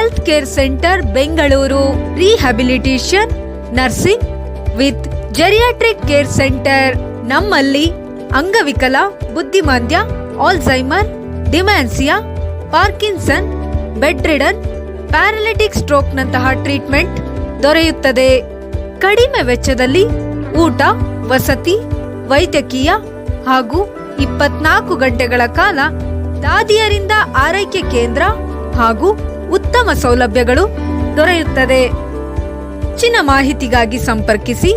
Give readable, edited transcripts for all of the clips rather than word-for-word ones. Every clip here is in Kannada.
Health care centre Bengaluru. Rehabilitation, nursing with geriatric care centre. ನಮ್ಮಲ್ಲಿ ಅಂಗವಿಕಲ, ಬುದ್ಧಿಮಾಂದ್ಯ, Alzheimer, dementia, Parkinson, bed ridden, paralytic stroke ನಂತಹ ಟ್ರೀಟ್ಮೆಂಟ್ ದೊರೆಯುತ್ತದೆ. ಕಡಿಮೆ ವೆಚ್ಚದಲ್ಲಿ ಊಟ, ವಸತಿ, ವೈದ್ಯಕೀಯ ಹಾಗೂ 24 ಗಂಟೆಗಳ ಕಾಲ ದಾದಿಯರಿಂದ ಆರೈಕೆ ಕೇಂದ್ರ ಹಾಗೂ ಉತ್ತಮ ಸೌಲಭ್ಯಗಳು ದೊರೆಯುತ್ತದೆ. ಹೆಚ್ಚಿನ ಮಾಹಿತಿಗಾಗಿ ಸಂಪರ್ಕಿಸಿ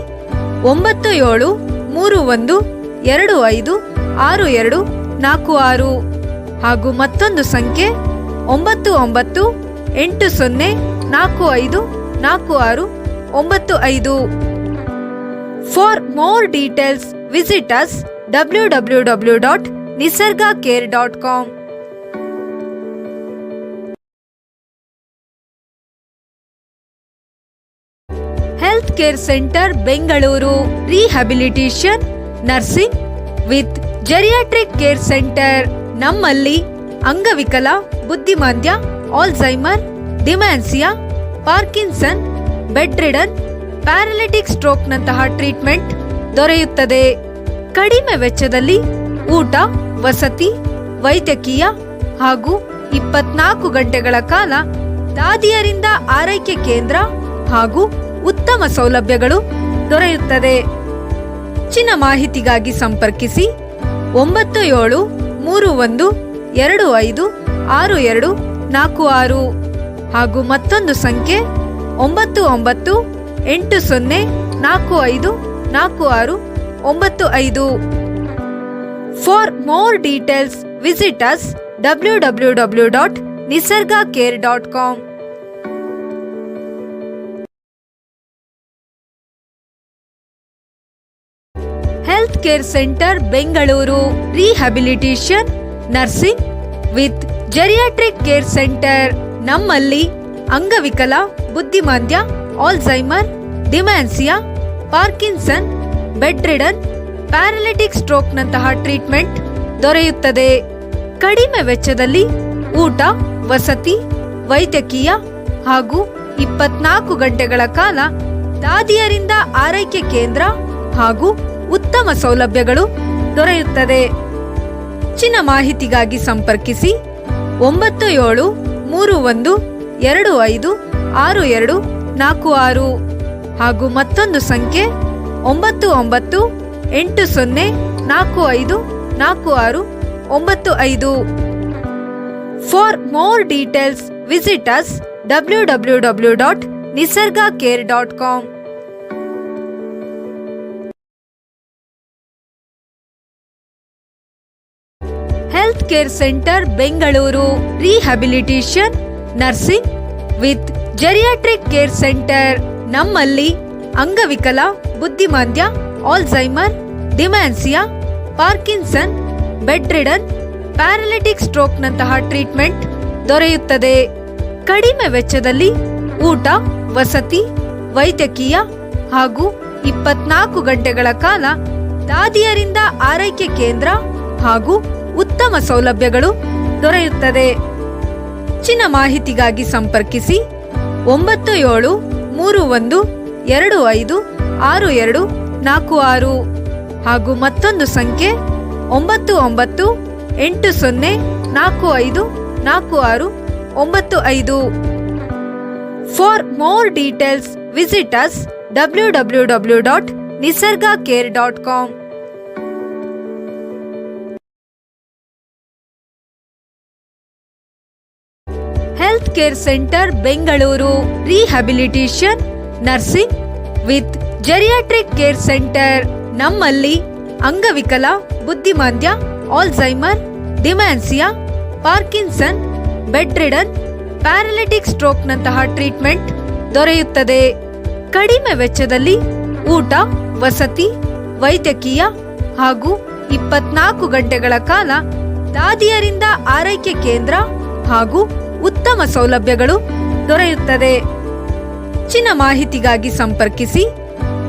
9731256246 ಹಾಗೂ ಮತ್ತೊಂದು ಸಂಖ್ಯೆ 9980454695. For more details visit us www.nisargacare.com. Health care centre Bengaluru. Rehabilitation, nursing with geriatric care centre. ನಮ್ಮಲ್ಲಿ ಅಂಗವಿಕಲ, ಬುದ್ಧಿಮಾಂದ್ಯ, Alzheimer, dementia, Parkinson, bed ridden, paralytic stroke ನಂತಹ ಟ್ರೀಟ್ಮೆಂಟ್ ದೊರೆಯುತ್ತದೆ. ಕಡಿಮೆ ವೆಚ್ಚದಲ್ಲಿ ಊಟ, ವಸತಿ, ವೈದ್ಯಕೀಯ ಹಾಗೂ 24 ಗಂಟೆಗಳ ಕಾಲ ದಾದಿಯರಿಂದ ಆರೈಕೆ ಕೇಂದ್ರ ಹಾಗೂ ಉತ್ತಮ ಸೌಲಭ್ಯಗಳು ದೊರೆಯುತ್ತದೆ. ಹೆಚ್ಚಿನ ಮಾಹಿತಿಗಾಗಿ ಸಂಪರ್ಕಿಸಿ 9731256246 ಹಾಗೂ ಮತ್ತೊಂದು ಸಂಖ್ಯೆ 9980454695. For more details visit us www.nisargacare.com. Health care centre Bengaluru. Rehabilitation, nursing with geriatric care centre. ನಮ್ಮಲ್ಲಿ ಅಂಗವಿಕಲ, ಬುದ್ಧಿಮಾಂದ್ಯ, Alzheimer, dementia, Parkinson, bed ridden, paralytic stroke ನಂತಹ ಟ್ರೀಟ್ಮೆಂಟ್ ದೊರೆಯುತ್ತದೆ. ಕಡಿಮೆ ವೆಚ್ಚದಲ್ಲಿ ಊಟ, ವಸತಿ, ವೈದ್ಯಕೀಯ ಹಾಗೂ 24 ಗಂಟೆಗಳ ಕಾಲ ದಾದಿಯರಿಂದ ಆರೈಕೆ ಕೇಂದ್ರ ಹಾಗೂ ಉತ್ತಮ ಸೌಲಭ್ಯಗಳು ದೊರೆಯುತ್ತದೆ. ಹೆಚ್ಚಿನ ಮಾಹಿತಿಗಾಗಿ ಸಂಪರ್ಕಿಸಿ 9731256246 ಹಾಗೂ ಮತ್ತೊಂದು ಸಂಖ್ಯೆ 9980454695. For more details visit us www.nisargacare.com. Health care centre Bengaluru. Rehabilitation, nursing with geriatric care centre. ನಮ್ಮಲ್ಲಿ ಅಂಗವಿಕಲ, ಬುದ್ಧಿಮಾಂದ್ಯ, Alzheimer, dementia, Parkinson, bed ridden, paralytic stroke ನಂತಹ ಟ್ರೀಟ್ಮೆಂಟ್ ದೊರೆಯುತ್ತದೆ. ಕಡಿಮೆ ವೆಚ್ಚದಲ್ಲಿ ಊಟ, ವಸತಿ, ವೈದ್ಯಕೀಯ ಹಾಗೂ 24 ಗಂಟೆಗಳ ಕಾಲ ದಾದಿಯರಿಂದ ಆರೈಕೆ ಕೇಂದ್ರ ಹಾಗೂ ಉತ್ತಮ ಸೌಲಭ್ಯಗಳು ದೊರೆಯುತ್ತದೆ. ಹೆಚ್ಚಿನ ಮಾಹಿತಿಗಾಗಿ ಸಂಪರ್ಕಿಸಿ 9731256246 ಹಾಗೂ ಮತ್ತೊಂದು ಸಂಖ್ಯೆ 9980454695. For more details visit us www.nisargacare.com. Health care centre Bengaluru. Rehabilitation, nursing with geriatric care centre. ನಮ್ಮಲ್ಲಿ ಅಂಗವಿಕಲ, ಬುದ್ಧಿಮಾಂದ್ಯ, Alzheimer, dementia, Parkinson, bed ridden, paralytic stroke ನಂತಹ ಟ್ರೀಟ್ಮೆಂಟ್ ದೊರೆಯುತ್ತದೆ. ಕಡಿಮೆ ವೆಚ್ಚದಲ್ಲಿ ಊಟ, ವಸತಿ, ವೈದ್ಯಕೀಯ ಹಾಗೂ 24 ಗಂಟೆಗಳ ಕಾಲ ದಾದಿಯರಿಂದ ಆರೈಕೆ ಕೇಂದ್ರ ಹಾಗೂ ಉತ್ತಮ ಸೌಲಭ್ಯಗಳು ದೊರೆಯುತ್ತದೆ. ಹೆಚ್ಚಿನ ಮಾಹಿತಿಗಾಗಿ ಸಂಪರ್ಕಿಸಿ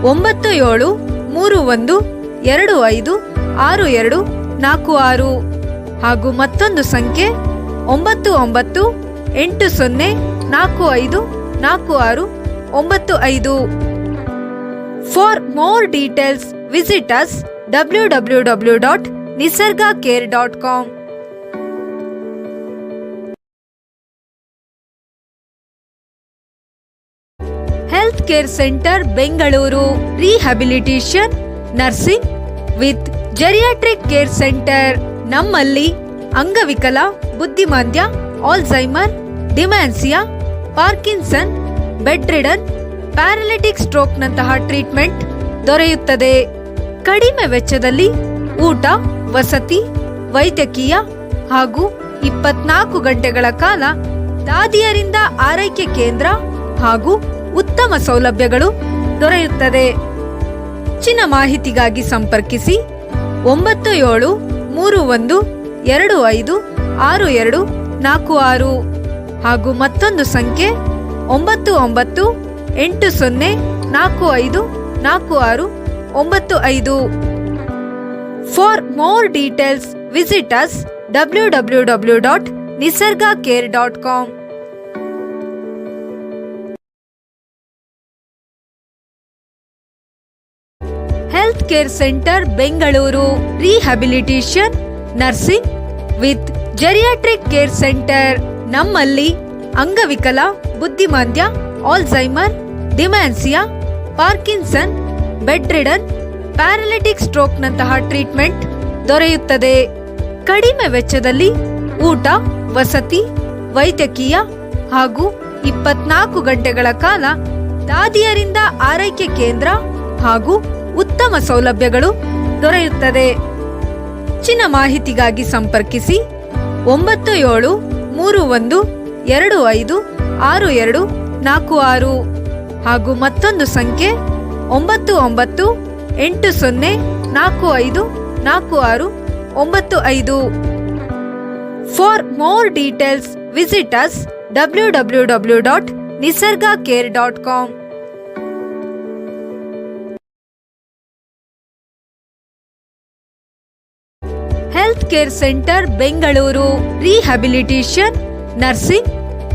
9731256246 ಹಾಗೂ ಮತ್ತೊಂದು ಸಂಖ್ಯೆ 9980454695. 80454695. For more details visit us www.nisargacare.com. Health care centre Bengaluru rehabilitation nursing with geriatric care centre. ನಮ್ಮಲ್ಲಿ ಅಂಗವಿಕಲ, ಬುದ್ಧಿಮಾಂದ್ಯ, Alzheimer, dementia, Parkinson, bed ridden, paralytic stroke ನಂತಹ ಟ್ರೀಟ್ಮೆಂಟ್ ದೊರೆಯುತ್ತದೆ. ಕಡಿಮೆ ವೆಚ್ಚದಲ್ಲಿ ಊಟ, ವಸತಿ, ವೈದ್ಯಕೀಯ ಹಾಗೂ 24 ಗಂಟೆಗಳ ಕಾಲ ದಾದಿಯರಿಂದ ಆರೈಕೆ ಕೇಂದ್ರ ಹಾಗೂ ಉತ್ತಮ ಸೌಲಭ್ಯಗಳು ದೊರೆಯುತ್ತದೆ. ಹೆಚ್ಚಿನ ಮಾಹಿತಿಗಾಗಿ ಸಂಪರ್ಕಿಸಿ 9731256246 ಹಾಗೂ ಮತ್ತೊಂದು ಸಂಖ್ಯೆ 9980454695. For more details visit us www.nisargacare.com. Health care centre Bengaluru rehabilitation nursing with geriatric care centre. ನಮ್ಮಲ್ಲಿ ಅಂಗವಿಕಲ, ಬುದ್ಧಿಮಾಂದ್ಯ, Alzheimer, dementia, Parkinson, bed ridden, paralytic stroke ನಂತಹ ಟ್ರೀಟ್ಮೆಂಟ್ ದೊರೆಯುತ್ತದೆ. ಕಡಿಮೆ ವೆಚ್ಚದಲ್ಲಿ ಊಟ, ವಸತಿ, ವೈದ್ಯಕೀಯ ಹಾಗೂ 24 ಗಂಟೆಗಳ ಕಾಲ ದಾದಿಯರಿಂದ ಆರೈಕೆ ಕೇಂದ್ರ ಹಾಗೂ ಉತ್ತಮ ಸೌಲಭ್ಯಗಳು ದೊರೆಯುತ್ತದೆ. ಹೆಚ್ಚಿನ ಮಾಹಿತಿಗಾಗಿ ಸಂಪರ್ಕಿಸಿ 9731256246 ಹಾಗೂ ಮತ್ತೊಂದು ಸಂಖ್ಯೆ 9980454695. For more details visit us www.nisargacare.com. Health care centre Bengaluru rehabilitation nursing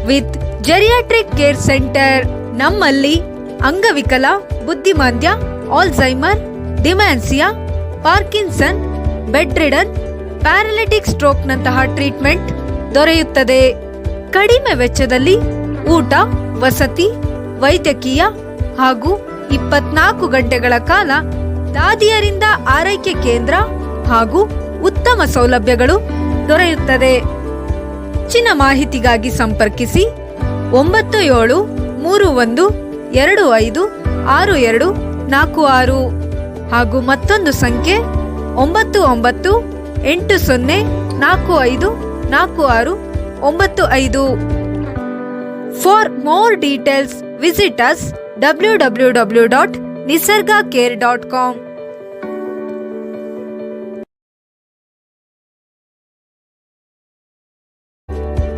with geriatric care centre. ನಮ್ಮಲ್ಲಿ ಅಂಗವಿಕಲ, ಬುದ್ಧಿಮಾಂದ್ಯ, Alzheimer, dementia, Parkinson, bed ridden, paralytic stroke ನಂತಹ ಟ್ರೀಟ್ಮೆಂಟ್ ದೊರೆಯುತ್ತದೆ. ಕಡಿಮೆ ವೆಚ್ಚದಲ್ಲಿ ಊಟ, ವಸತಿ, ವೈದ್ಯಕೀಯ ಹಾಗೂ 24 ಗಂಟೆಗಳ ಕಾಲ ದಾದಿಯರಿಂದ ಆರೈಕೆ ಕೇಂದ್ರ ಹಾಗೂ ಉತ್ತಮ ಸೌಲಭ್ಯಗಳು ದೊರೆಯುತ್ತದೆ. ಹೆಚ್ಚಿನ ಮಾಹಿತಿಗಾಗಿ ಸಂಪರ್ಕಿಸಿ 9731256246 ಹಾಗೂ ಮತ್ತೊಂದು ಸಂಖ್ಯೆ 9980454695. For more details visit us www.nisargacare.com.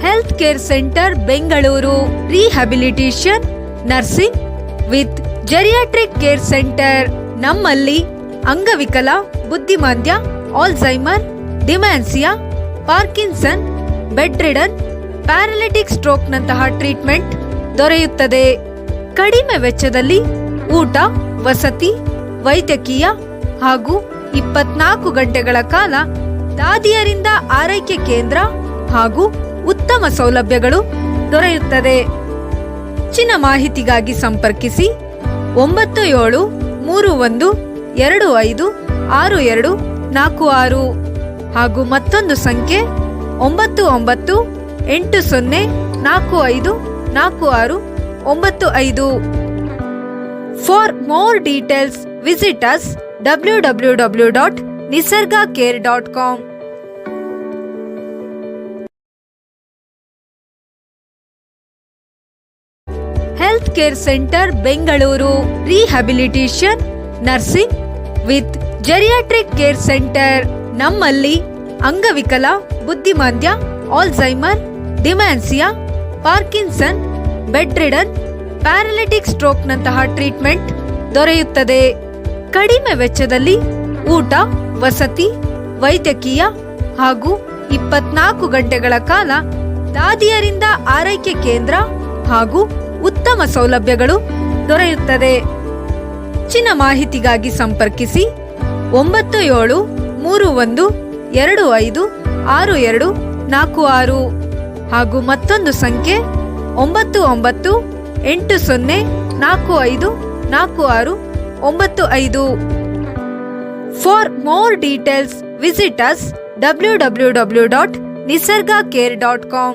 Health care centre Bengaluru rehabilitation nursing with geriatric care centre. ನಮ್ಮಲ್ಲಿ ಅಂಗವಿಕಲ, ಬುದ್ಧಿಮಾಂದ್ಯ, Alzheimer, dementia, Parkinson, bed ridden, paralytic stroke ನಂತಹ ಟ್ರೀಟ್ಮೆಂಟ್ ದೊರೆಯುತ್ತದೆ. ಕಡಿಮೆ ವೆಚ್ಚದಲ್ಲಿ ಊಟ, ವಸತಿ, ವೈದ್ಯಕೀಯ ಹಾಗೂ 24 ಗಂಟೆಗಳ ಕಾಲ ದಾದಿಯರಿಂದ ಆರೈಕೆ ಕೇಂದ್ರ ಹಾಗೂ ಉತ್ತಮ ಸೌಲಭ್ಯಗಳು ದೊರೆಯುತ್ತದೆ. ಹೆಚ್ಚಿನ ಮಾಹಿತಿಗಾಗಿ ಸಂಪರ್ಕಿಸಿ 9731256246 ಹಾಗೂ ಮತ್ತೊಂದು ಸಂಖ್ಯೆ 9980454695. For more details visit us www.nisargacare.com. Health care centre Bengaluru rehabilitation nursing with geriatric care centre. ನಮ್ಮಲ್ಲಿ ಅಂಗವಿಕಲ, ಬುದ್ಧಿಮಾಂದ್ಯ, Alzheimer, dementia, Parkinson, bed ridden, paralytic stroke ನಂತಹ ಟ್ರೀಟ್ಮೆಂಟ್ ದೊರೆಯುತ್ತದೆ. ಕಡಿಮೆ ವೆಚ್ಚದಲ್ಲಿ ಊಟ, ವಸತಿ, ವೈದ್ಯಕೀಯ ಹಾಗೂ 24 ಗಂಟೆಗಳ ಕಾಲ ದಾದಿಯರಿಂದ ಆರೈಕೆ ಕೇಂದ್ರ ಹಾಗೂ ಉತ್ತಮ ಸೌಲಭ್ಯಗಳು ದೊರೆಯುತ್ತದೆ. ಹೆಚ್ಚಿನ ಮಾಹಿತಿಗಾಗಿ ಸಂಪರ್ಕಿಸಿ 9731256246 ಹಾಗೂ ಮತ್ತೊಂದು ಸಂಖ್ಯೆ 9980454695. For more details, visit us www.nisargacare.com.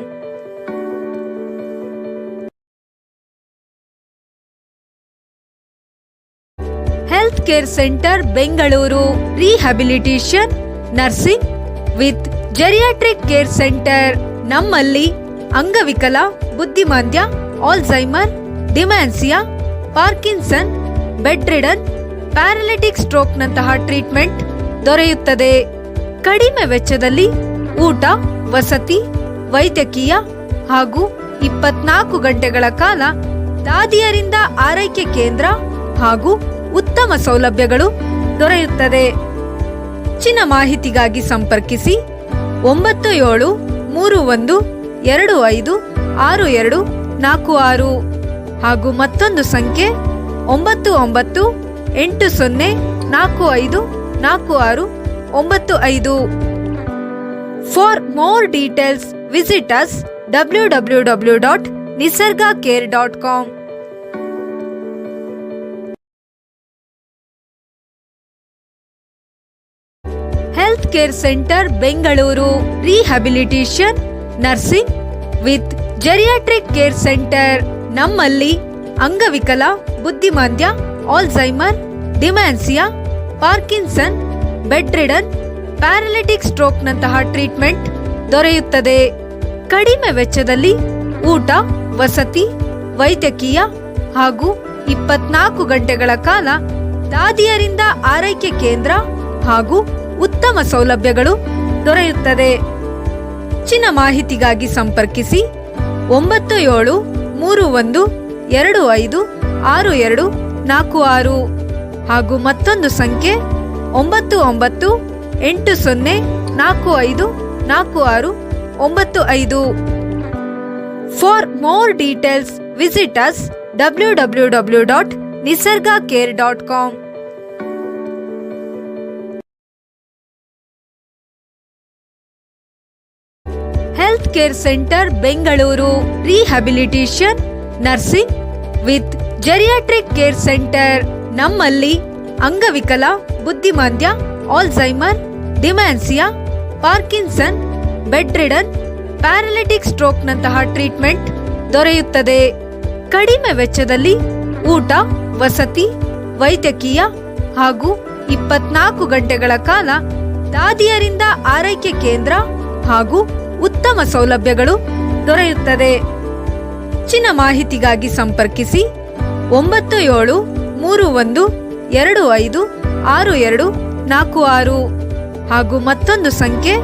Health care centre Bengaluru rehabilitation nursing with geriatric care centre. ನಮ್ಮಲ್ಲಿ ಅಂಗವಿಕಲ, ಬುದ್ಧಿಮಾಂದ್ಯ, Alzheimer, dementia, Parkinson, bed ridden, paralytic ಸ್ಟ್ರೋಕ್ನಂತಹ ಟ್ರೀಟ್ಮೆಂಟ್ ದೊರೆಯುತ್ತದೆ. ಕಡಿಮೆ ವೆಚ್ಚದಲ್ಲಿ ಊಟ, ವಸತಿ, ವೈದ್ಯಕೀಯ ಹಾಗೂ 24 ಗಂಟೆಗಳ ಕಾಲ ದಾದಿಯರಿಂದ ಆರೈಕೆ ಕೇಂದ್ರ ಹಾಗೂ ಉತ್ತಮ ಸೌಲಭ್ಯಗಳು ದೊರೆಯುತ್ತದೆ. ಹೆಚ್ಚಿನ ಮಾಹಿತಿಗಾಗಿ ಸಂಪರ್ಕಿಸಿ 9731256246 ಹಾಗೂ ಮತ್ತೊಂದು ಸಂಖ್ಯೆ 9980454695. For more details, visit us www.nisargacare.com. Health care centre Bengaluru rehabilitation nursing with geriatric care centre. ನಮ್ಮಲ್ಲಿ ಅಂಗವಿಕಲ, ಬುದ್ಧಿಮಾಂದ್ಯ, Alzheimer, dementia, Parkinson, bed ridden, paralytic ಸ್ಟ್ರೋಕ್ನಂತಹ ಟ್ರೀಟ್ಮೆಂಟ್ ದೊರೆಯುತ್ತದೆ. ಕಡಿಮೆ ವೆಚ್ಚದಲ್ಲಿ ಊಟ, ವಸತಿ, ವೈದ್ಯಕೀಯ ಹಾಗೂ 24 ಗಂಟೆಗಳ ಕಾಲ ದಾದಿಯರಿಂದ ಆರೈಕೆ ಕೇಂದ್ರ ಹಾಗೂ ಉತ್ತಮ ಸೌಲಭ್ಯಗಳು ದೊರೆಯುತ್ತದೆ. ಹೆಚ್ಚಿನ ಮಾಹಿತಿಗಾಗಿ ಸಂಪರ್ಕಿಸಿ 9731256246 ಹಾಗೂ ಮತ್ತೊಂದು ಸಂಖ್ಯೆ 9980454695. For more details, visit us www.nisargacare.com. Health care centre Bengaluru rehabilitation nursing with geriatric care centre. ನಮ್ಮಲ್ಲಿ ಅಂಗವಿಕಲ, ಬುದ್ಧಿಮಾಂದ್ಯ, Alzheimer, dementia, Parkinson, bed ridden, paralytic ಸ್ಟ್ರೋಕ್ನಂತಹ ಟ್ರೀಟ್ಮೆಂಟ್ ದೊರೆಯುತ್ತದೆ. ಕಡಿಮೆ ವೆಚ್ಚದಲ್ಲಿ ಊಟ, ವಸತಿ, ವೈದ್ಯಕೀಯ ಹಾಗೂ 24 ಗಂಟೆಗಳ ಕಾಲ ದಾದಿಯರಿಂದ ಆರೈಕೆ ಕೇಂದ್ರ ಹಾಗೂ ಉತ್ತಮ ಸೌಲಭ್ಯಗಳು ದೊರೆಯುತ್ತದೆ. ಹೆಚ್ಚಿನ ಮಾಹಿತಿಗಾಗಿ ಸಂಪರ್ಕಿಸಿ 9731256246 ಹಾಗೂ ಮತ್ತೊಂದು ಸಂಖ್ಯೆ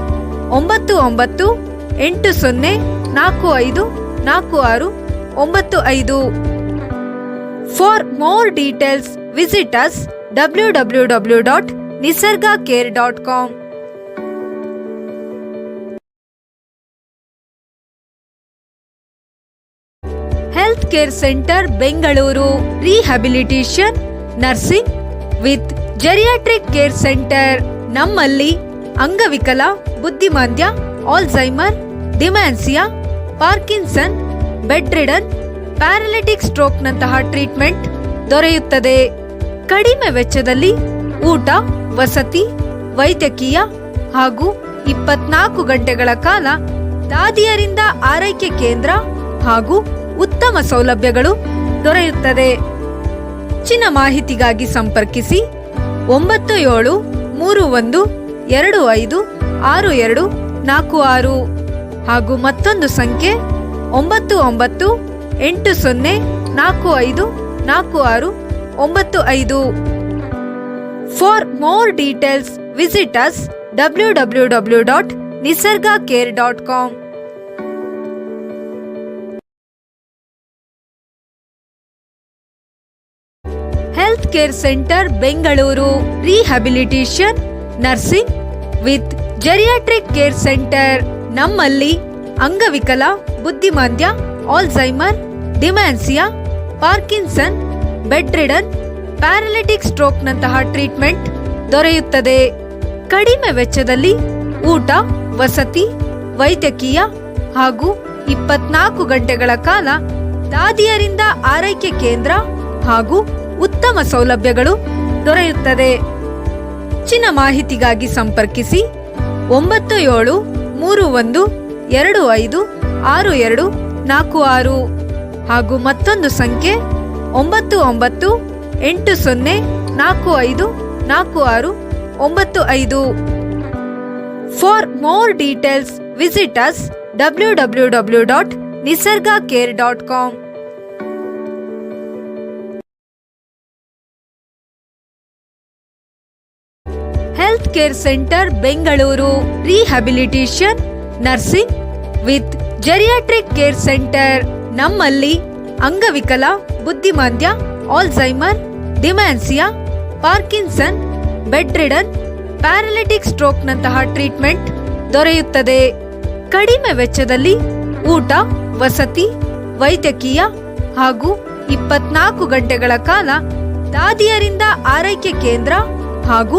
9980454695. For more details, visit us www.nisargacare.com. Health care centre Bengaluru rehabilitation nursing with geriatric care centre. ನಮ್ಮಲ್ಲಿ ಅಂಗವಿಕಲ, ಬುದ್ಧಿಮಾಂದ್ಯ, Alzheimer, dementia, Parkinson, bed ridden, paralytic ಸ್ಟ್ರೋಕ್ನಂತಹ ಟ್ರೀಟ್ಮೆಂಟ್ ದೊರೆಯುತ್ತದೆ. ಕಡಿಮೆ ವೆಚ್ಚದಲ್ಲಿ ಊಟ, ವಸತಿ, ವೈದ್ಯಕೀಯ ಹಾಗೂ 24 ಗಂಟೆಗಳ ಕಾಲ ದಾದಿಯರಿಂದ ಆರೈಕೆ ಕೇಂದ್ರ ಹಾಗೂ ಉತ್ತಮ ಸೌಲಭ್ಯಗಳು ದೊರೆಯುತ್ತದೆ. ಹೆಚ್ಚಿನ ಮಾಹಿತಿಗಾಗಿ ಸಂಪರ್ಕಿಸಿ 9731256246 ಹಾಗೂ ಮತ್ತೊಂದು ಸಂಖ್ಯೆ 9980454695. For more details, visit us www.nisargacare.com. Health care centre Bengaluru rehabilitation nursing with geriatric care centre. ನಮ್ಮಲ್ಲಿ ಅಂಗವಿಕಲ, ಬುದ್ಧಿಮಾಂದ್ಯ, Alzheimer, dementia, Parkinson, bed ridden, paralytic ಸ್ಟ್ರೋಕ್ನಂತಹ ಟ್ರೀಟ್ಮೆಂಟ್ ದೊರೆಯುತ್ತದೆ. ಕಡಿಮೆ ವೆಚ್ಚದಲ್ಲಿ ಊಟ, ವಸತಿ, ವೈದ್ಯಕೀಯ ಹಾಗೂ 24 ಗಂಟೆಗಳ ಕಾಲ ದಾದಿಯರಿಂದ ಆರೈಕೆ ಕೇಂದ್ರ ಹಾಗೂ ಉತ್ತಮ ಸೌಲಭ್ಯಗಳು ದೊರೆಯುತ್ತದೆ. ಹೆಚ್ಚಿನ ಮಾಹಿತಿಗಾಗಿ ಸಂಪರ್ಕಿಸಿ 9731256246 ಹಾಗೂ ಮತ್ತೊಂದು ಸಂಖ್ಯೆ 9980454695. For more details, visit us www.nisargacare.com. Health care centre Bengaluru. Rehabilitation, nursing with geriatric care centre. ನಮ್ಮಲ್ಲಿ ಅಂಗವಿಕಲ, ಬುದ್ಧಿಮಾಂದ್ಯ, Alzheimer, dementia, Parkinson, bed ridden, paralytic ಸ್ಟ್ರೋಕ್ನಂತಹ ಟ್ರೀಟ್ಮೆಂಟ್ ದೊರೆಯುತ್ತದೆ. ಕಡಿಮೆ ವೆಚ್ಚದಲ್ಲಿ ಊಟ, ವಸತಿ, ವೈದ್ಯಕೀಯ ಹಾಗೂ 24 ಗಂಟೆಗಳ ಕಾಲ ದಾದಿಯರಿಂದ ಆರೈಕೆ ಕೇಂದ್ರ ಹಾಗೂ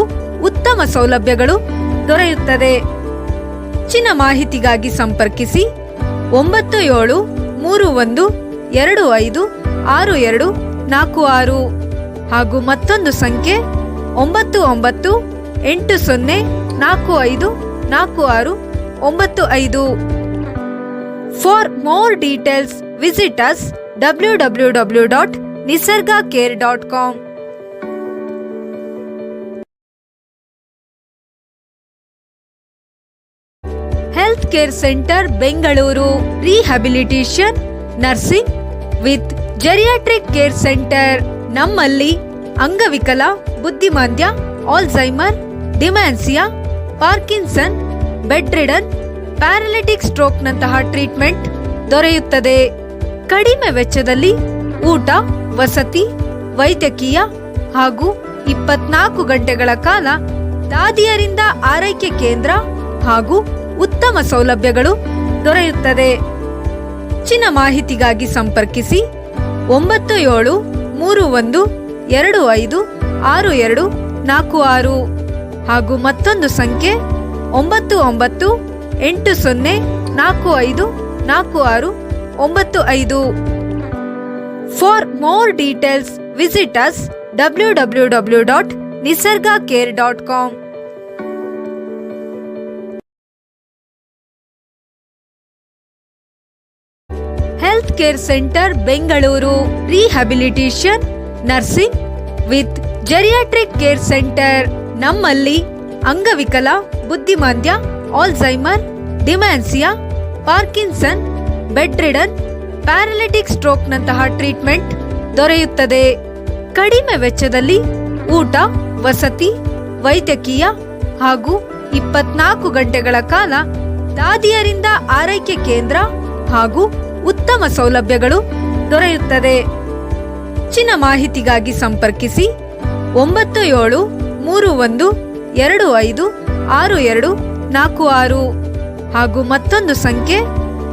ಉತ್ತಮ ಸೌಲಭ್ಯಗಳು ದೊರೆಯುತ್ತದೆ. ಹೆಚ್ಚಿನ ಮಾಹಿತಿಗಾಗಿ ಸಂಪರ್ಕಿಸಿ 9731256246 ಹಾಗೂ ಮತ್ತೊಂದು ಸಂಖ್ಯೆ 9980454695. For more details, visit us www.nisargacare.com. Health care centre Bengaluru. Rehabilitation, nursing with geriatric care centre. ನಮ್ಮಲ್ಲಿ ಅಂಗವಿಕಲ, ಬುದ್ಧಿಮಾಂದ್ಯ, Alzheimer, dementia, Parkinson, bed ridden, paralytic ಸ್ಟ್ರೋಕ್ನಂತಹ ಟ್ರೀಟ್ಮೆಂಟ್ ದೊರೆಯುತ್ತದೆ. ಕಡಿಮೆ ವೆಚ್ಚದಲ್ಲಿ ಊಟ, ವಸತಿ, ವೈದ್ಯಕೀಯ ಹಾಗೂ 24 ಗಂಟೆಗಳ ಕಾಲ ದಾದಿಯರಿಂದ ಆರೈಕೆ ಕೇಂದ್ರ ಹಾಗೂ ಉತ್ತಮ ಸೌಲಭ್ಯಗಳು ದೊರೆಯುತ್ತದೆ. ಹೆಚ್ಚಿನ ಮಾಹಿತಿಗಾಗಿ ಸಂಪರ್ಕಿಸಿ 9731256246 ಹಾಗೂ ಮತ್ತೊಂದು ಸಂಖ್ಯೆ 9980454695. For more details, visit us www.nisargacare.com. Health care centre Bengaluru. Rehabilitation, nursing with geriatric care centre. ನಮ್ಮಲ್ಲಿ ಅಂಗವಿಕಲ, ಬುದ್ಧಿಮಾಂದ್ಯ, Alzheimer, dementia, Parkinson, bed ridden, paralytic ಸ್ಟ್ರೋಕ್ನಂತಹ ಟ್ರೀಟ್ಮೆಂಟ್ ದೊರೆಯುತ್ತದೆ. ಕಡಿಮೆ ವೆಚ್ಚದಲ್ಲಿ ಊಟ, ವಸತಿ, ವೈದ್ಯಕೀಯ ಹಾಗೂ 24 ಗಂಟೆಗಳ ಕಾಲ ದಾದಿಯರಿಂದ ಆರೈಕೆ ಕೇಂದ್ರ ಹಾಗೂ ಉತ್ತಮ ಸೌಲಭ್ಯಗಳು ದೊರೆಯುತ್ತದೆ. ಹೆಚ್ಚಿನ ಮಾಹಿತಿಗಾಗಿ ಸಂಪರ್ಕಿಸಿ 9731256246 ಹಾಗೂ ಮತ್ತೊಂದು ಸಂಖ್ಯೆ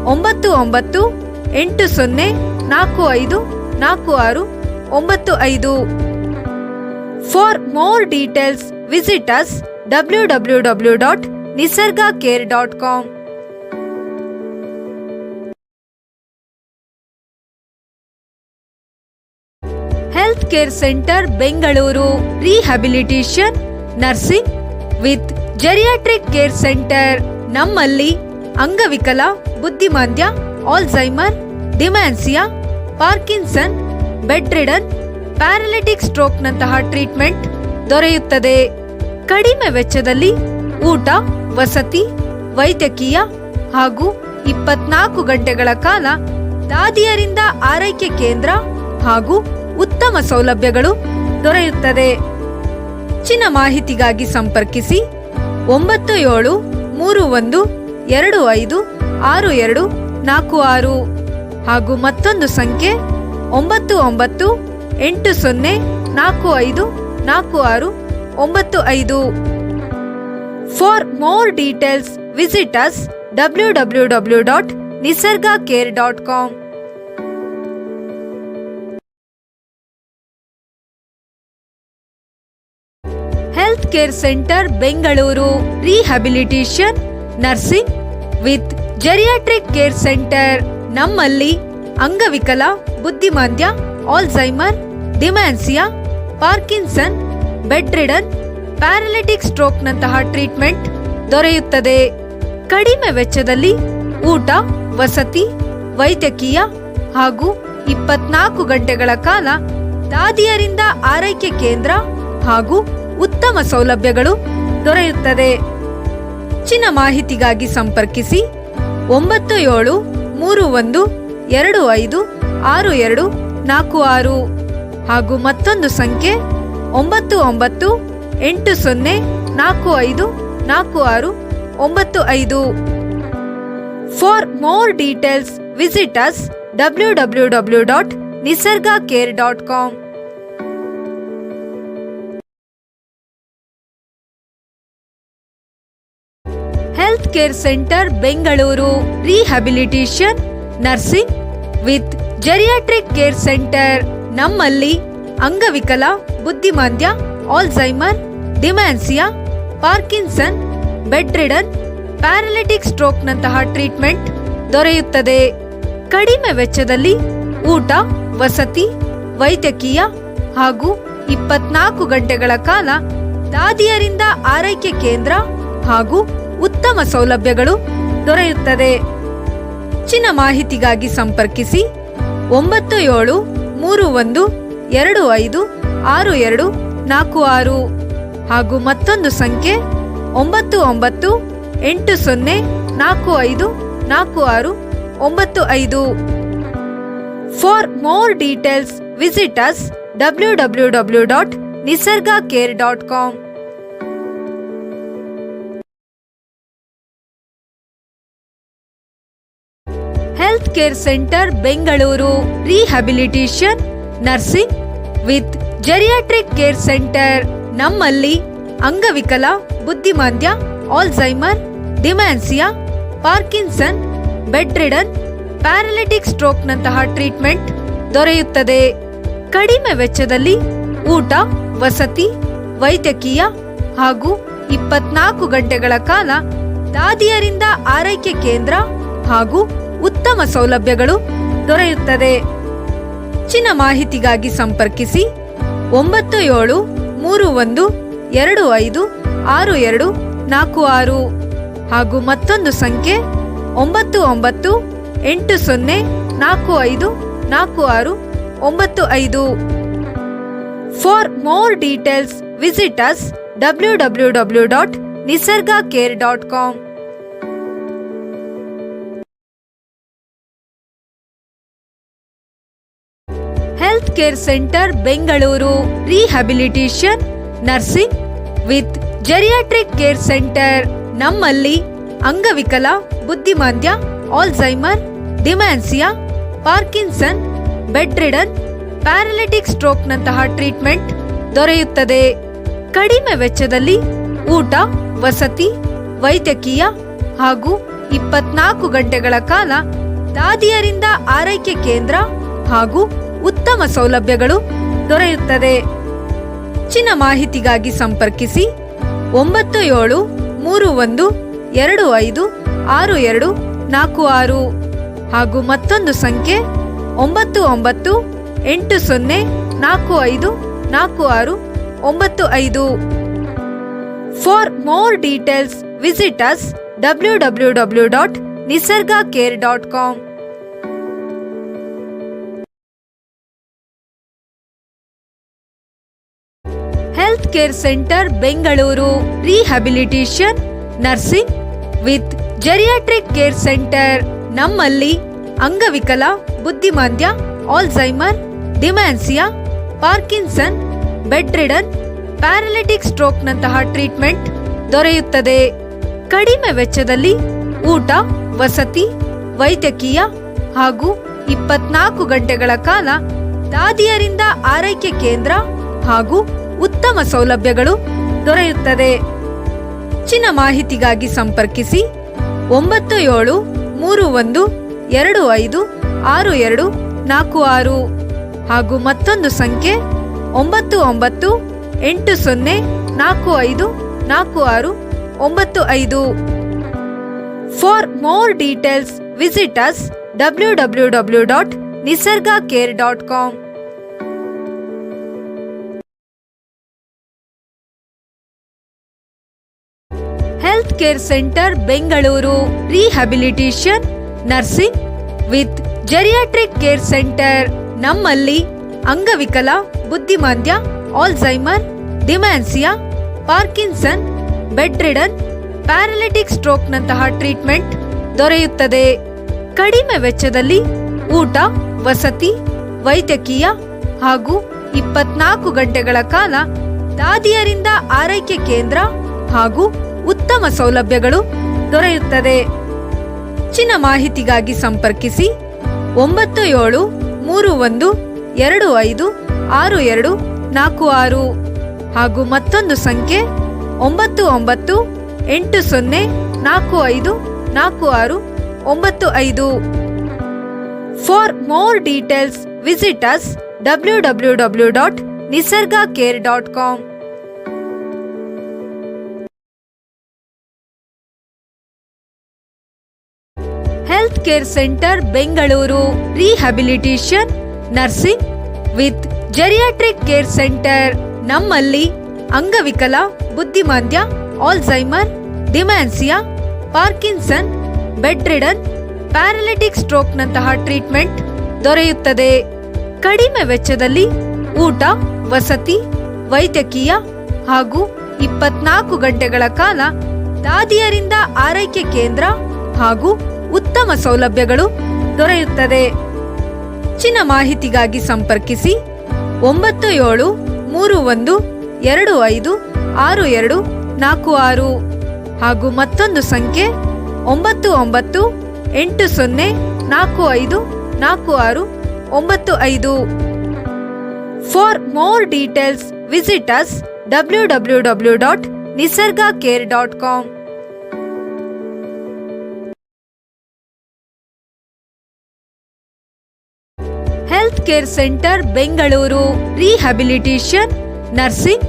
9980454695. For more details, visit us www.nisargacare.com. Health care centre Bengaluru. Rehabilitation, nursing with geriatric care centre. ನಮ್ಮಲ್ಲಿ ಅಂಗವಿಕಲ, ಬುದ್ಧಿಮಾಂದ್ಯ, Alzheimer, dementia, Parkinson, bed ridden, paralytic ಸ್ಟ್ರೋಕ್ನಂತಹ ಟ್ರೀಟ್ಮೆಂಟ್ ದೊರೆಯುತ್ತದೆ. ಕಡಿಮೆ ವೆಚ್ಚದಲ್ಲಿ ಊಟ, ವಸತಿ, ವೈದ್ಯಕೀಯ ಹಾಗೂ 24 ಗಂಟೆಗಳ ಕಾಲ ದಾದಿಯರಿಂದ ಆರೈಕೆ ಕೇಂದ್ರ ಹಾಗೂ ಉತ್ತಮ ಸೌಲಭ್ಯಗಳು ದೊರೆಯುತ್ತದೆ. ಹೆಚ್ಚಿನ ಮಾಹಿತಿಗಾಗಿ ಸಂಪರ್ಕಿಸಿ 9731256246 ಹಾಗೂ ಮತ್ತೊಂದು ಸಂಖ್ಯೆ 9980454695. For more details, visit us www.nisargacare.com. www.nisargacare.com. Health care centre Bengaluru rehabilitation nursing with geriatric care centre. ನಮ್ಮಲ್ಲಿ ಅಂಗವಿಕಲ, ಬುದ್ಧಿಮಾಂದ್ಯ, Alzheimer, dementia, Parkinson, bed ridden, paralytic stroke ನಂತಹ ಟ್ರೀಟ್ಮೆಂಟ್ ದೊರೆಯುತ್ತದೆ. ಕಡಿಮೆ ವೆಚ್ಚದಲ್ಲಿ ಊಟ, ವಸತಿ, ವೈದ್ಯಕೀಯ ಹಾಗೂ 24 ಗಂಟೆಗಳ ಕಾಲ ದಾದಿಯರಿಂದ ಆರೈಕೆ ಕೇಂದ್ರ ಹಾಗೂ ಉತ್ತಮ ಸೌಲಭ್ಯಗಳು ದೊರೆಯುತ್ತದೆ. ಹೆಚ್ಚಿನ ಮಾಹಿತಿಗಾಗಿ ಸಂಪರ್ಕಿಸಿ 9731256246 ಹಾಗೂ ಮತ್ತೊಂದು ಸಂಖ್ಯೆ 9980454695. For more details visit us www.nisargacare.com. Health care centre Bengaluru rehabilitation nursing with geriatric care centre. ನಮ್ಮಲ್ಲಿ ಅಂಗವಿಕಲ, ಬುದ್ಧಿಮಾಂದ್ಯ, Alzheimer, dementia, Parkinson, bed ridden, paralytic stroke ನಂತಹ ಟ್ರೀಟ್ಮೆಂಟ್ ದೊರೆಯುತ್ತದೆ. ಕಡಿಮೆ ವೆಚ್ಚದಲ್ಲಿ ಊಟ, ವಸತಿ, ವೈದ್ಯಕೀಯ ಹಾಗೂ 24 ಗಂಟೆಗಳ ಕಾಲ ದಾದಿಯರಿಂದ ಆರೈಕೆ ಕೇಂದ್ರ ಹಾಗೂ ಉತ್ತಮ ಸೌಲಭ್ಯಗಳು ದೊರೆಯುತ್ತದೆ. ಹೆಚ್ಚಿನ ಮಾಹಿತಿಗಾಗಿ ಸಂಪರ್ಕಿಸಿ 9731256246 ಹಾಗೂ ಮತ್ತೊಂದು ಸಂಖ್ಯೆ 9980454695. For more details visit us www.nisargacare.com. Health care centre Bengaluru rehabilitation nursing with geriatric care centre. ನಮ್ಮಲ್ಲಿ ಅಂಗವಿಕಲ, ಬುದ್ಧಿಮಾಂದ್ಯ, Alzheimer, dementia, Parkinson, bed ridden, paralytic stroke ನಂತಹ ಟ್ರೀಟ್ಮೆಂಟ್ ದೊರೆಯುತ್ತದೆ. ಕಡಿಮೆ ವೆಚ್ಚದಲ್ಲಿ ಊಟ, ವಸತಿ, ವೈದ್ಯಕೀಯ ಹಾಗೂ 24 ಗಂಟೆಗಳ ಕಾಲ ದಾದಿಯರಿಂದ ಆರೈಕೆ ಕೇಂದ್ರ ಹಾಗೂ ಉತ್ತಮ ಸೌಲಭ್ಯಗಳು ದೊರೆಯುತ್ತದೆ. ಹೆಚ್ಚಿನ ಮಾಹಿತಿಗಾಗಿ ಸಂಪರ್ಕಿಸಿ 9731256246 ಹಾಗೂ ಮತ್ತೊಂದು ಸಂಖ್ಯೆ 9980454695. For more details visit us www.nisargacare.com. Health care centre Bengaluru rehabilitation nursing with geriatric care centre. ನಮ್ಮಲ್ಲಿ ಅಂಗವಿಕಲ, ಬುದ್ಧಿಮಾಂದ್ಯ, Alzheimer, dementia, Parkinson, bed ridden, paralytic stroke ನಂತಹ ಟ್ರೀಟ್ಮೆಂಟ್ ದೊರೆಯುತ್ತದೆ. ಕಡಿಮೆ ವೆಚ್ಚದಲ್ಲಿ ಊಟ, ವಸತಿ, ವೈದ್ಯಕೀಯ ಹಾಗೂ 24 ಗಂಟೆಗಳ ಕಾಲ ದಾದಿಯರಿಂದ ಆರೈಕೆ ಕೇಂದ್ರ ಹಾಗೂ ಉತ್ತಮ ಸೌಲಭ್ಯಗಳು ದೊರೆಯುತ್ತದೆ. ಹೆಚ್ಚಿನ ಮಾಹಿತಿಗಾಗಿ ಸಂಪರ್ಕಿಸಿ 9731256246 ಹಾಗೂ ಮತ್ತೊಂದು ಸಂಖ್ಯೆ 9980454695. For more details visit us www.nisargacare.com. Health care centre Bengaluru rehabilitation nursing with geriatric care centre. ನಮ್ಮಲ್ಲಿ ಅಂಗವಿಕಲ, ಬುದ್ಧಿಮಾಂದ್ಯ, Alzheimer, dementia, Parkinson, bed ridden, paralytic stroke ನಂತಹ ಟ್ರೀಟ್ಮೆಂಟ್ ದೊರೆಯುತ್ತದೆ. ಕಡಿಮೆ ವೆಚ್ಚದಲ್ಲಿ ಊಟ, ವಸತಿ, ವೈದ್ಯಕೀಯ ಹಾಗೂ 24 ಗಂಟೆಗಳ ಕಾಲ ದಾದಿಯರಿಂದ ಆರೈಕೆ ಕೇಂದ್ರ ಹಾಗೂ ಉತ್ತಮ ಸೌಲಭ್ಯಗಳು ದೊರೆಯುತ್ತದೆ. ಹೆಚ್ಚಿನ ಮಾಹಿತಿಗಾಗಿ ಸಂಪರ್ಕಿಸಿ 9731256246 9126564246 ಹಾಗೂ ಮತ್ತೊಂದು ಸಂಖ್ಯೆ 9980454645. For more details visit us www.nisargacare.com. Health care centre Bengaluru rehabilitation nursing with geriatric care centre. ನಮ್ಮಲ್ಲಿ ಅಂಗವಿಕಲ, ಬುದ್ಧಿಮಾಂದ್ಯ, Alzheimer, dementia, Parkinson, bed ridden, paralytic stroke ನಂತಹ ಟ್ರೀಟ್ಮೆಂಟ್ ದೊರೆಯುತ್ತದೆ. ಕಡಿಮೆ ವೆಚ್ಚದಲ್ಲಿ ಊಟ, ವಸತಿ, ವೈದ್ಯಕೀಯ ಹಾಗೂ 24 ಗಂಟೆಗಳ ಕಾಲ ದಾದಿಯರಿಂದ ಆರೈಕೆ ಕೇಂದ್ರ ಹಾಗೂ ಉತ್ತಮ ಸೌಲಭ್ಯಗಳು ದೊರೆಯುತ್ತದೆ. ಹೆಚ್ಚಿನ ಮಾಹಿತಿಗಾಗಿ ಸಂಪರ್ಕಿಸಿ 9731256246 ಹಾಗೂ ಮತ್ತೊಂದು ಸಂಖ್ಯೆ 9980454695. For more details visit us www.nisargacare.com. Health care centre Bengaluru rehabilitation nursing with geriatric care centre. ನಮ್ಮಲ್ಲಿ ಅಂಗವಿಕಲ, ಬುದ್ಧಿಮಾಂದ್ಯ, Alzheimer, dementia, Parkinson, bed ridden, paralytic stroke ನಂತಹ ಟ್ರೀಟ್ಮೆಂಟ್ ದೊರೆಯುತ್ತದೆ. ಕಡಿಮೆ ವೆಚ್ಚದಲ್ಲಿ ಊಟ, ವಸತಿ, ವೈದ್ಯಕೀಯ ಹಾಗೂ 24 ಗಂಟೆಗಳ ಕಾಲ ದಾದಿಯರಿಂದ ಆರೈಕೆ ಕೇಂದ್ರ ಹಾಗೂ ಉತ್ತಮ ಸೌಲಭ್ಯಗಳು ದೊರೆಯುತ್ತದೆ. ಹೆಚ್ಚಿನ ಮಾಹಿತಿಗಾಗಿ ಸಂಪರ್ಕಿಸಿ 9731256246 ಹಾಗೂ ಮತ್ತೊಂದು ಸಂಖ್ಯೆ 9980454695. For more details visit us www.nisargacare.com. Health care centre Bengaluru rehabilitation nursing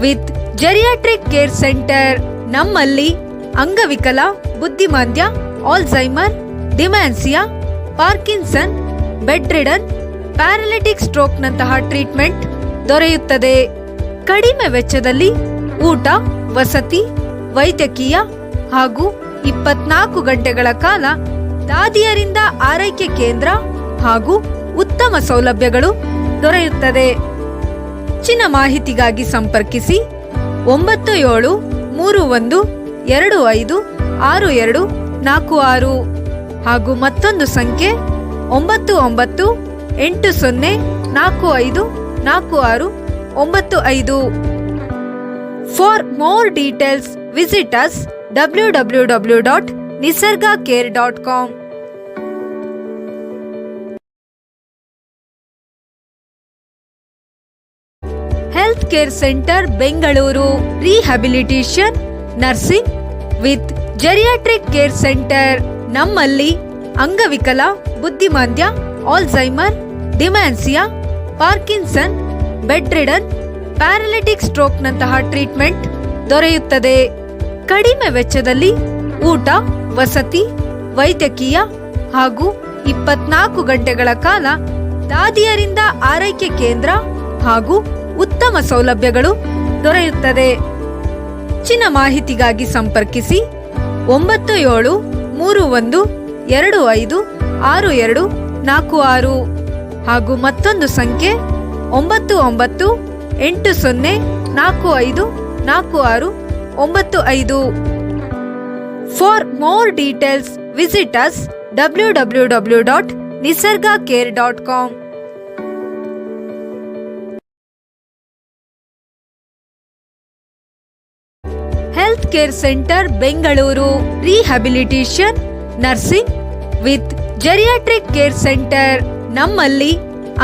with geriatric care centre. ನಮ್ಮಲ್ಲಿ ಅಂಗವಿಕಲ, ಬುದ್ಧಿಮಾಂದ್ಯ, Alzheimer, dementia, Parkinson, bed ridden, paralytic stroke ನಂತಹ ಟ್ರೀಟ್ಮೆಂಟ್ ದೊರೆಯುತ್ತದೆ. ಕಡಿಮೆ ವೆಚ್ಚದಲ್ಲಿ ಊಟ, ವಸತಿ, ವೈದ್ಯಕೀಯ ಹಾಗೂ 24 ಗಂಟೆಗಳ ಕಾಲ ದಾದಿಯರಿಂದ ಆರೈಕೆ ಕೇಂದ್ರ ಹಾಗೂ ಉತ್ತಮ ಸೌಲಭ್ಯಗಳು ದೊರೆಯುತ್ತದೆ. ಹೆಚ್ಚಿನ ಮಾಹಿತಿಗಾಗಿ ಸಂಪರ್ಕಿಸಿ 9731256246 ಹಾಗೂ ಮತ್ತೊಂದು ಸಂಖ್ಯೆ 9980454695. For more details visit us www.nisargacare.com. Health care centre Bengaluru rehabilitation nursing with geriatric care centre. ನಮ್ಮಲ್ಲಿ ಅಂಗವಿಕಲ, ಬುದ್ಧಿಮಾಂದ್ಯ, Alzheimer, dementia, Parkinson, bed ridden, paralytic stroke ನಂತಹ ಟ್ರೀಟ್ಮೆಂಟ್ ದೊರೆಯುತ್ತದೆ. ಕಡಿಮೆ ವೆಚ್ಚದಲ್ಲಿ ಊಟ, ವಸತಿ, ವೈದ್ಯಕೀಯ ಹಾಗೂ 24 ಗಂಟೆಗಳ ಕಾಲ ದಾದಿಯರಿಂದ ಆರೈಕೆ ಕೇಂದ್ರ ಹಾಗೂ ಉತ್ತಮ ಸೌಲಭ್ಯಗಳು ದೊರೆಯುತ್ತದೆ. ಹೆಚ್ಚಿನ ಮಾಹಿತಿಗಾಗಿ ಸಂಪರ್ಕಿಸಿ 9731256246 ಹಾಗೂ ಮತ್ತೊಂದು ಸಂಖ್ಯೆ 9980454695. For more details visit us www.nisargacare.com. Health care centre Bengaluru rehabilitation nursing with geriatric care centre. ನಮ್ಮಲ್ಲಿ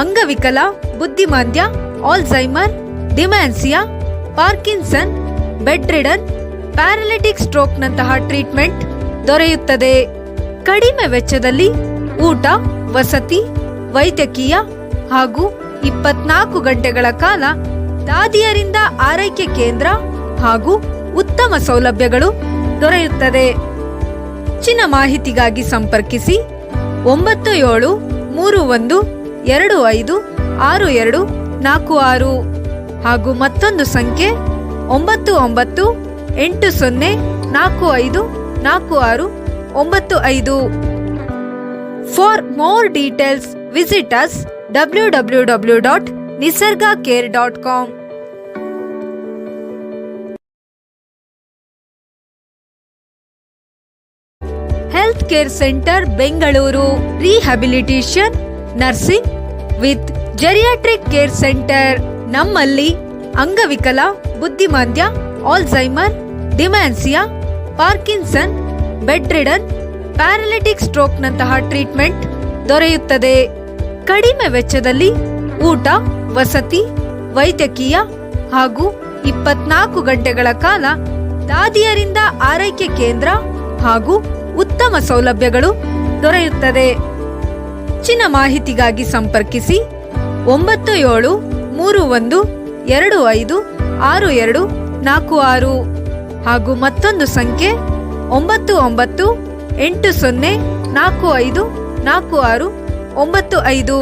ಅಂಗವಿಕಲ, ಬುದ್ಧಿಮಾಂದ್ಯ, Alzheimer, dementia, Parkinson, bed ridden, paralytic stroke ನಂತಹ ಟ್ರೀಟ್ಮೆಂಟ್ ದೊರೆಯುತ್ತದೆ. ಕಡಿಮೆ ವೆಚ್ಚದಲ್ಲಿ ಊಟ, ವಸತಿ, ವೈದ್ಯಕೀಯ ಹಾಗೂ 24 ಗಂಟೆಗಳ ಕಾಲ ದಾದಿಯರಿಂದ ಆರೈಕೆ ಕೇಂದ್ರ ಹಾಗೂ ಉತ್ತಮ ಸೌಲಭ್ಯಗಳು ದೊರೆಯುತ್ತದೆ. ಹೆಚ್ಚಿನ ಮಾಹಿತಿಗಾಗಿ ಸಂಪರ್ಕಿಸಿ 9731256246 ಹಾಗೂ ಮತ್ತೊಂದು ಸಂಖ್ಯೆ 9980454695. For more details, visit us www.nisargacare.com. Health care centre Bengaluru rehabilitation nursing with geriatric care centre. ನಮ್ಮಲ್ಲಿ ಅಂಗವಿಕಲ, ಬುದ್ಧಿಮಾಂದ್ಯ, Alzheimer, dementia, Parkinson, bed ridden, paralytic ಸ್ಟ್ರೋಕ್ನಂತಹ ಟ್ರೀಟ್ಮೆಂಟ್ ದೊರೆಯುತ್ತದೆ. ಕಡಿಮೆ ವೆಚ್ಚದಲ್ಲಿ ಊಟ, ವಸತಿ, ವೈದ್ಯಕೀಯ ಹಾಗೂ 24 ಗಂಟೆಗಳ ಕಾಲ ದಾದಿಯರಿಂದ ಆರೈಕೆ ಕೇಂದ್ರ ಹಾಗೂ ಉತ್ತಮ ಸೌಲಭ್ಯಗಳು ದೊರೆಯುತ್ತದೆ. ಹೆಚ್ಚಿನ ಮಾಹಿತಿಗಾಗಿ ಸಂಪರ್ಕಿಸಿ 9731256246 ಹಾಗೂ ಮತ್ತೊಂದು ಸಂಖ್ಯೆ 9980454695.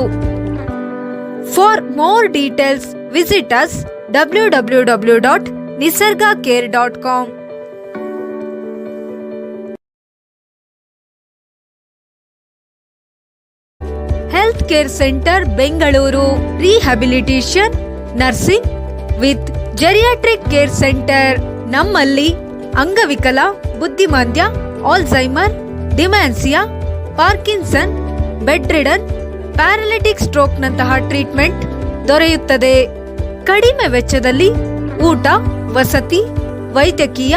For more details, visit us www.nisargacare.com. Health care centre Bengaluru rehabilitation nursing with geriatric care centre. ನಮ್ಮಲ್ಲಿ ಅಂಗವಿಕಲ, ಬುದ್ಧಿಮಾಂದ್ಯ, Alzheimer, dementia, Parkinson, bed ridden, paralytic ಸ್ಟ್ರೋಕ್ನಂತಹ ಟ್ರೀಟ್ಮೆಂಟ್ ದೊರೆಯುತ್ತದೆ. ಕಡಿಮೆ ವೆಚ್ಚದಲ್ಲಿ ಊಟ, ವಸತಿ, ವೈದ್ಯಕೀಯ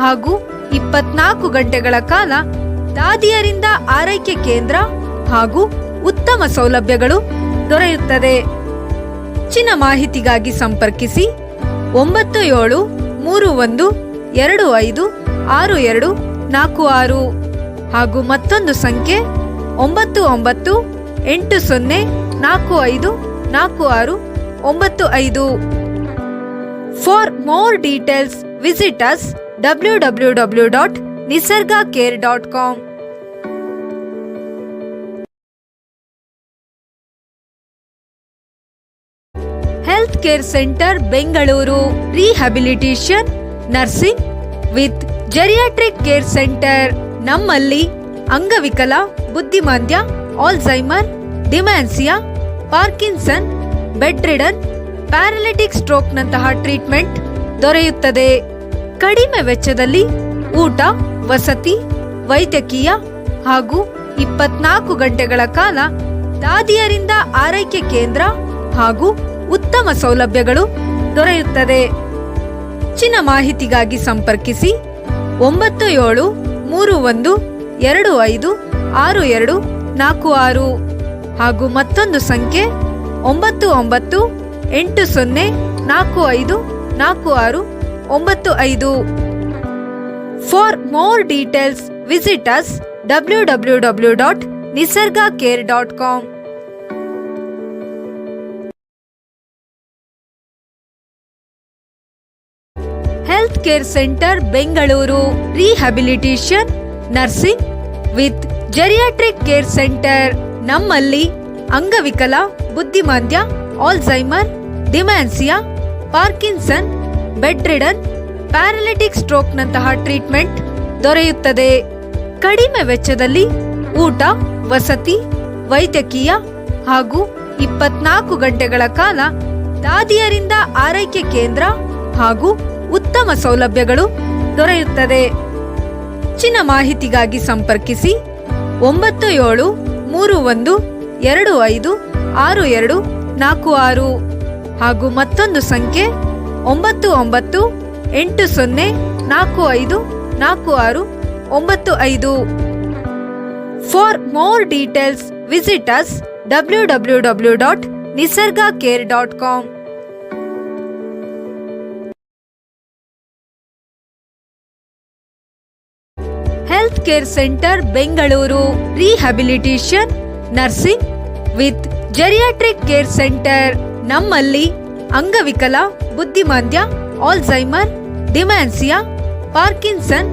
ಹಾಗೂ 24 ಗಂಟೆಗಳ ಕಾಲ ದಾದಿಯರಿಂದ ಆರೈಕೆ ಕೇಂದ್ರ ಹಾಗೂ ಉತ್ತಮ ಸೌಲಭ್ಯಗಳು ದೊರೆಯುತ್ತದೆ. ಹೆಚ್ಚಿನ ಮಾಹಿತಿಗಾಗಿ ಸಂಪರ್ಕಿಸಿ 9731256246 ಹಾಗೂ ಮತ್ತೊಂದು ಸಂಖ್ಯೆ 9980454695. For more details, visit us www.nisargacare.com. Health care centre Bengaluru rehabilitation nursing with geriatric care centre. ನಮ್ಮಲ್ಲಿ ಅಂಗವಿಕಲ, ಬುದ್ಧಿಮಾಂದ್ಯ, Alzheimer, dementia, Parkinson, bed ridden, paralytic ಸ್ಟ್ರೋಕ್ನಂತಹ ಟ್ರೀಟ್ಮೆಂಟ್ ದೊರೆಯುತ್ತದೆ. ಕಡಿಮೆ ವೆಚ್ಚದಲ್ಲಿ ಊಟ, ವಸತಿ, ವೈದ್ಯಕೀಯ ಹಾಗೂ 24 ಗಂಟೆಗಳ ಕಾಲ ದಾದಿಯರಿಂದ ಆರೈಕೆ ಕೇಂದ್ರ ಹಾಗೂ ಉತ್ತಮ ಸೌಲಭ್ಯಗಳು ದೊರೆಯುತ್ತದೆ. ಹೆಚ್ಚಿನ ಮಾಹಿತಿಗಾಗಿ ಸಂಪರ್ಕಿಸಿ 9731256246 ಹಾಗೂ ಮತ್ತೊಂದು ಸಂಖ್ಯೆ 9980454695. For more details, visit us www.nisargacare.com. Health care centre Bengaluru rehabilitation nursing with geriatric care centre. ನಮ್ಮಲ್ಲಿ ಅಂಗವಿಕಲ, ಬುದ್ಧಿಮಾಂದ್ಯ, Alzheimer, dementia, Parkinson, bed ridden, paralytic ಸ್ಟ್ರೋಕ್ನಂತಹ ಟ್ರೀಟ್ಮೆಂಟ್ ದೊರೆಯುತ್ತದೆ. ಕಡಿಮೆ ವೆಚ್ಚದಲ್ಲಿ ಊಟ, ವಸತಿ, ವೈದ್ಯಕೀಯ ಹಾಗೂ 24 ಗಂಟೆಗಳ ಕಾಲ ದಾದಿಯರಿಂದ ಆರೈಕೆ ಕೇಂದ್ರ ಹಾಗೂ ಉತ್ತಮ ಸೌಲಭ್ಯಗಳು ದೊರೆಯುತ್ತದೆ. ಹೆಚ್ಚಿನ ಮಾಹಿತಿಗಾಗಿ ಸಂಪರ್ಕಿಸಿ 9731256246 ಹಾಗೂ ಮತ್ತೊಂದು ಸಂಖ್ಯೆ 9980454695. For more details, visit us www.nisargacare.com. Health care centre Bengaluru rehabilitation nursing with geriatric care centre. ನಮ್ಮಲ್ಲಿ ಅಂಗವಿಕಲ, ಬುದ್ಧಿಮಾಂದ್ಯ, Alzheimer, dementia, Parkinson,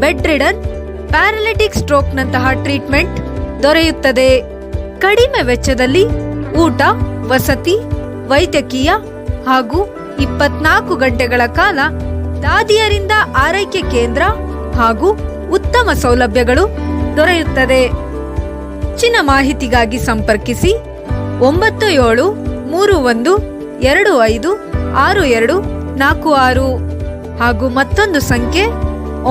bed ridden, paralytic stroke ನಂತಹ ಟ್ರೀಟ್ಮೆಂಟ್ ದೊರೆಯುತ್ತದೆ. ಕಡಿಮೆ ವೆಚ್ಚದಲ್ಲಿ ಊಟ, ವಸತಿ, ವೈದ್ಯಕೀಯ ಹಾಗೂ 24 ಗಂಟೆಗಳ ಕಾಲ ದಾದಿಯರಿಂದ ಆರೈಕೆ ಕೇಂದ್ರ ಹಾಗೂ ಉತ್ತಮ ಸೌಲಭ್ಯಗಳು ದೊರೆಯುತ್ತದೆ. ಹೆಚ್ಚಿನ ಮಾಹಿತಿಗಾಗಿ ಸಂಪರ್ಕಿಸಿ 9731256246 ಹಾಗೂ ಮತ್ತೊಂದು ಸಂಖ್ಯೆ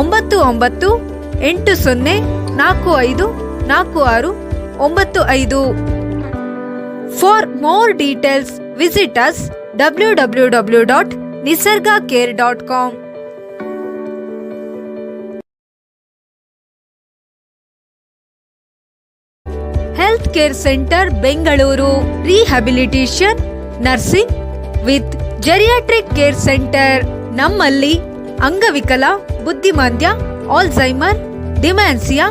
9980454695. For more details visit us www.nisargacare.com. Health care centre Bengaluru rehabilitation nursing with geriatric care centre. ನಮ್ಮಲ್ಲಿ ಅಂಗವಿಕಲ, ಬುದ್ಧಿಮಾಂದ್ಯ, Alzheimer, dementia,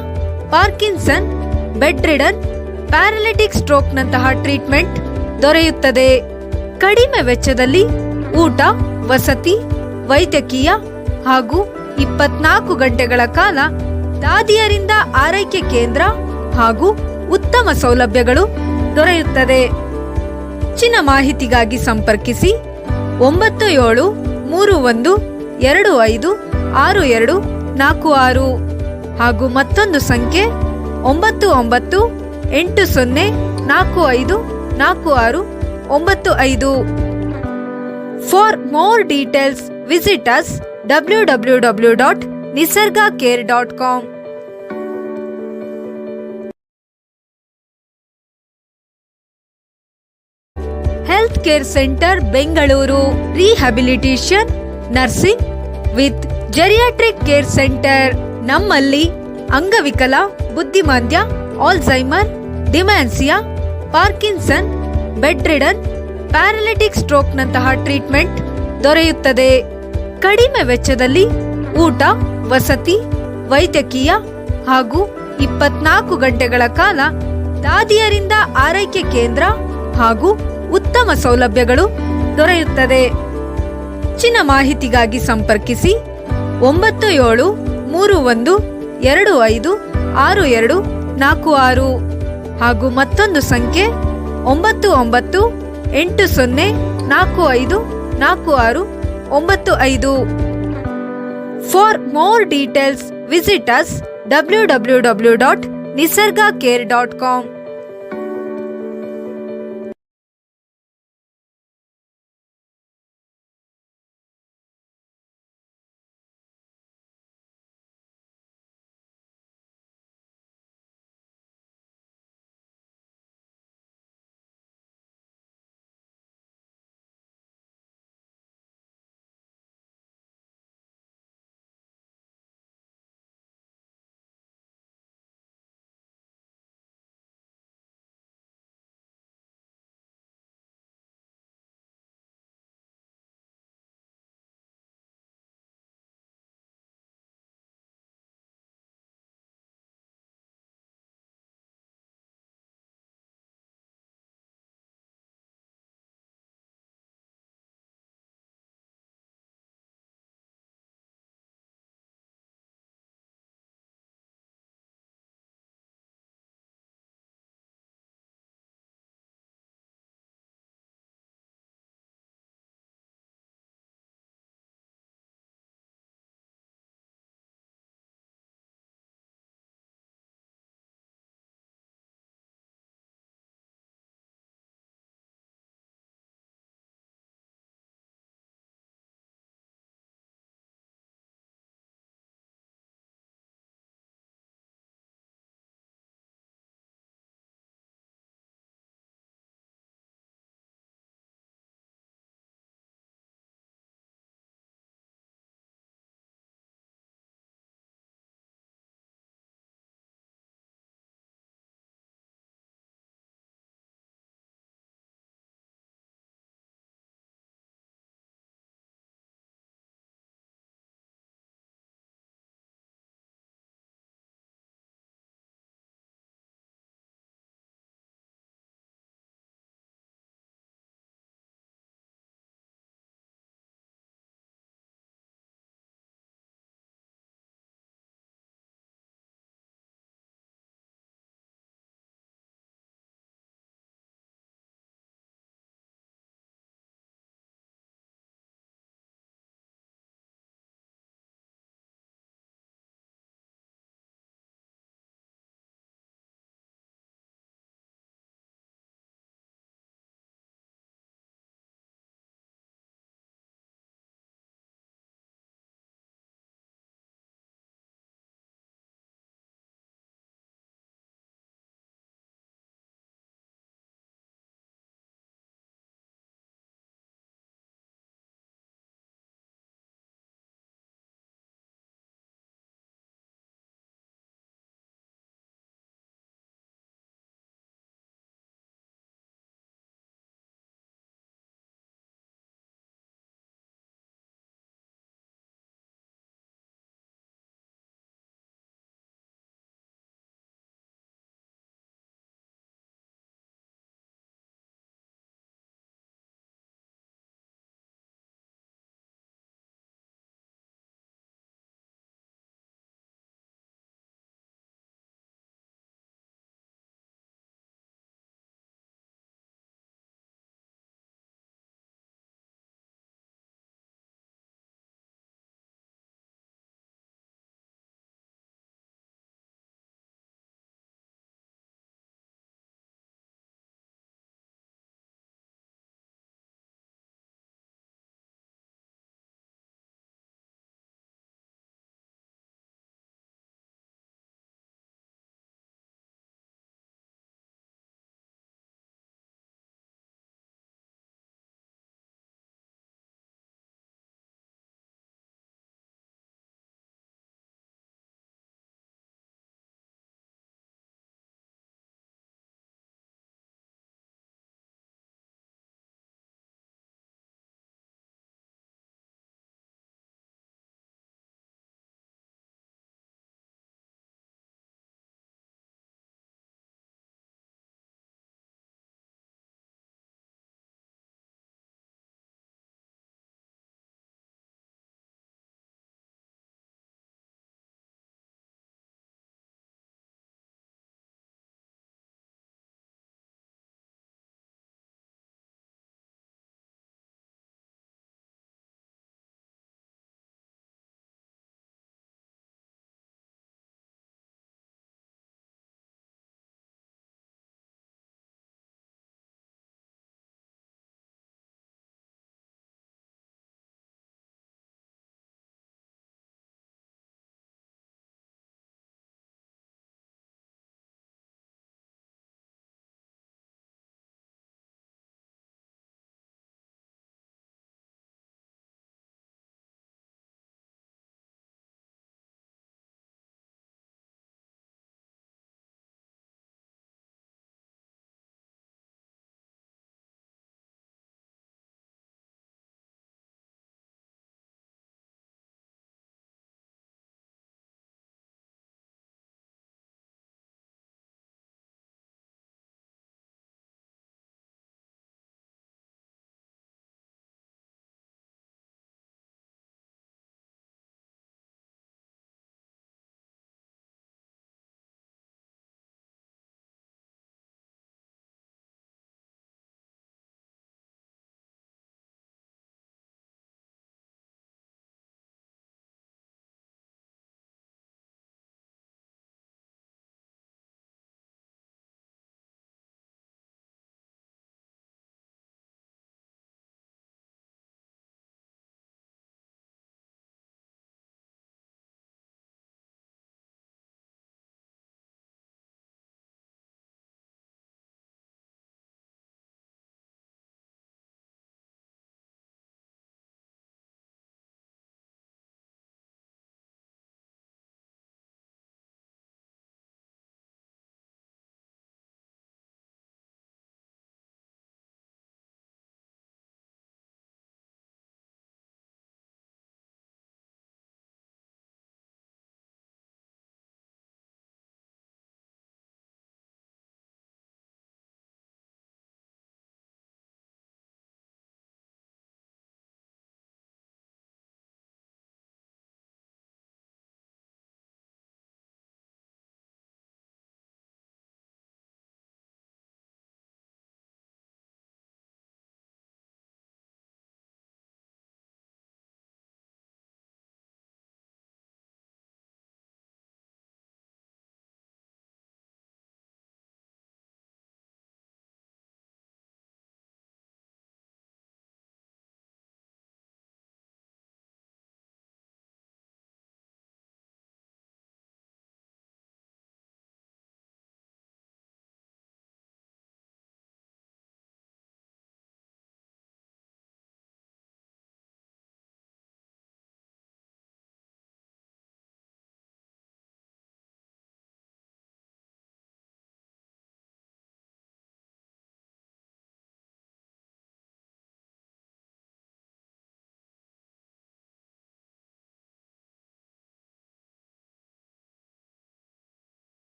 Parkinson, bed ridden, paralytic stroke ನಂತಹ ಟ್ರೀಟ್ಮೆಂಟ್ ದೊರೆಯುತ್ತದೆ. ಕಡಿಮೆ ವೆಚ್ಚದಲ್ಲಿ ಊಟ, ವಸತಿ, ವೈದ್ಯಕೀಯ ಹಾಗೂ 24 ಗಂಟೆಗಳ ಕಾಲ ದಾದಿಯರಿಂದ ಆರೈಕೆ ಕೇಂದ್ರ ಹಾಗೂ ಉತ್ತಮ ಸೌಲಭ್ಯಗಳು ದೊರೆಯುತ್ತದೆ. ಹೆಚ್ಚಿನ ಮಾಹಿತಿಗಾಗಿ ಸಂಪರ್ಕಿಸಿ 9731256246 ಹಾಗೂ ಮತ್ತೊಂದು ಸಂಖ್ಯೆ 9980454695. For more details visit us www.nisargacare.com. Health care centre Bengaluru rehabilitation nursing with geriatric care centre. ನಮ್ಮಲ್ಲಿ ಅಂಗವಿಕಲ, ಬುದ್ಧಿಮಾಂದ್ಯ, Alzheimer, dementia, Parkinson, bed ridden, paralytic stroke ನಂತಹ ಟ್ರೀಟ್ಮೆಂಟ್ ದೊರೆಯುತ್ತದೆ. ಕಡಿಮೆ ವೆಚ್ಚದಲ್ಲಿ ಊಟ, ವಸತಿ, ವೈದ್ಯಕೀಯ ಹಾಗೂ 24 ಗಂಟೆಗಳ ಕಾಲ ದಾದಿಯರಿಂದ ಆರೈಕೆ ಕೇಂದ್ರ ಹಾಗೂ ಉತ್ತಮ ಸೌಲಭ್ಯಗಳು ದೊರೆಯುತ್ತದೆ. ಹೆಚ್ಚಿನ ಮಾಹಿತಿಗಾಗಿ ಸಂಪರ್ಕಿಸಿ 9731256246 ಹಾಗೂ ಮತ್ತೊಂದು ಸಂಖ್ಯೆ 9980454695. For more details visit us www.nisargacare.com.